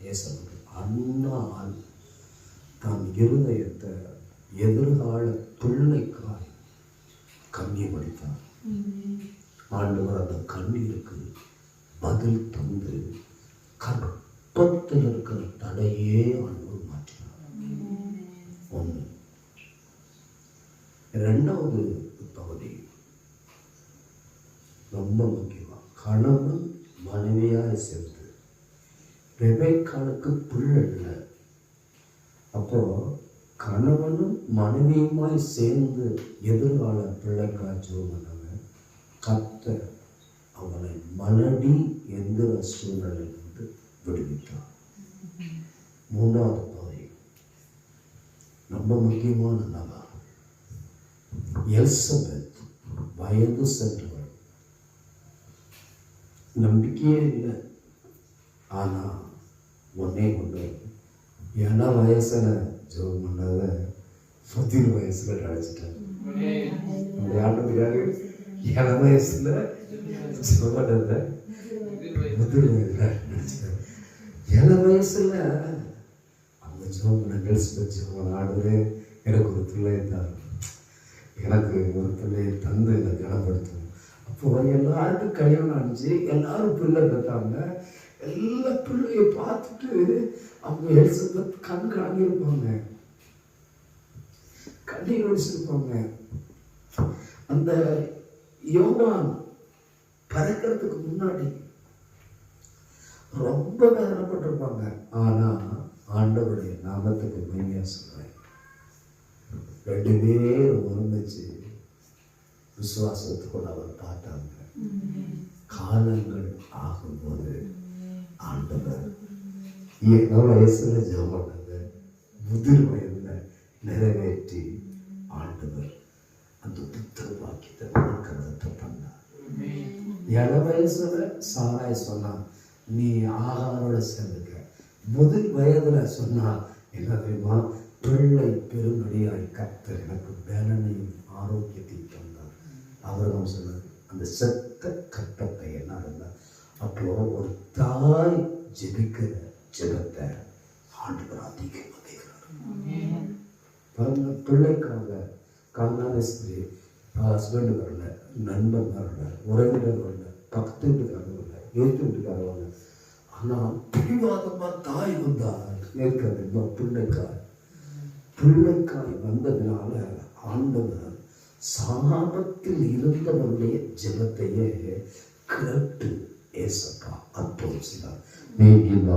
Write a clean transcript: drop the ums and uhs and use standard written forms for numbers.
ஏசப்பட்டு அண்ணால் தன் இருதயத்தை எதிர்கால பிள்ளைக்காய் கண்ணியப்படுத்தார். ஆண்டவர் அந்த கண்ணீருக்கு பதில் தந்து கற்பத்தில் இருக்கிற தடையே ஆண்டவர் மாற்றினார். ஒன்று. இரண்டாவது பகுதி ரொம்ப முக்கியமா, கணவன் மனைவியாய் சேர்ந்து ரெபெக்காளுக்கு பிள்ளை இல்லை. அப்போ கணவனும் மனைவியுமாய் சேர்ந்து எதிர்கால பிள்ளைக்காய் ஜெபம் பண்ணாங்க. கர்த்தர் அவனை மலடி எந்திர சூழ்நிலையிலிருந்து விடுவித்தார். மூன்றாவது பகுதி ரொம்ப முக்கியமான நபர், எலிசபெத் வயது சென்றவள், நம்பிக்கையே இல்லை. ஆனா ஒன்னே கொண்டு ஏன்னா வயசுல ஜெபம் பண்ணத 10 வயசுல அழைச்சிட்டாங்க. ஆண்டுக்காக 7 வயசுல ஜெபம் பண்ணத 10 வயசுல அழைச்சிட்டாங்க. 7 வயசுல அவங்க ஜெபம் பண்ண எலிசபெத் ஜெபம் ஆடுவே எனக்கு ஒரு பிள்ளையை தான், எனக்கு ஒரு பிள்ளையை தந்து என்னை கனப்படுத்தணும். அப்போ எல்லாருக்கும் கல்யாணம் ஆனிச்சு, எல்லாரும் பிள்ளை பெற்றாங்க. எல்லா பிள்ளைய பார்த்துட்டு அவங்க எலிசபெத் கண் கலங்கியிருப்பாங்க, கண்ணீர் வடிச்சிருப்பாங்க. அந்த யோவான் பறக்கிறதுக்கு முன்னாடி ரொம்ப வேதனைப்பட்டிருப்பாங்க. ஆனா ஆண்டவருடைய நாமத்துக்கு மையா சொல்றேன், 2 பேரும் ஒருமிச்சு விசுவாசத்தோடு அவர் பார்த்தாங்க. காலங்கள் ஆகும்போது ஆண்டவர் 7 வயசுல ஜெபம் பண்ணது முதிர் வயதுல நிறைவேற்றி ஆண்டவர் அந்த புத்திர வாக்கியத்தை வாக்குத்தத்தம் பண்ணார். 7 வயசுல சாராய் சொன்னா நீ ஆகாரோட சேர்ந்துக்க. முதிர் வயதுல சொன்னா என்ன தெரியுமா, பிள்ளை பெருமடியாய் கர்த்தர் எனக்கு பலனையும் ஆரோக்கியத்தையும் தந்தார். அவர் சொன்னார் அந்த செத்த கட்டத்தை என்ன இருந்தார். அப்போ ஒரு தாய் ஜெபிக்கிற ஜெபத்தை ஆண்டவர் அதிகமாக கேட்கிறார். பாருங்க, பிள்ளைக்காக கண்ணான ஸ்திரீ ஹஸ்பண்ட் வரல, நண்பன் வரல, உறவினர் வரல, பக்கத்து வீட்டுக்காரர் வரல, எழுத்து வீட்டுக்காரர் வரல. ஆனால் பிடிவாதமா தாய் வந்தார் இருக்கிறது. பிள்ளைக்காய் வந்ததுனால ஆண்டவர் சாபத்தில் இருந்தவருடைய ஜெபத்தையே கேட்டு ஏசப்பா அற்புதம் செய்தார். நீ இந்த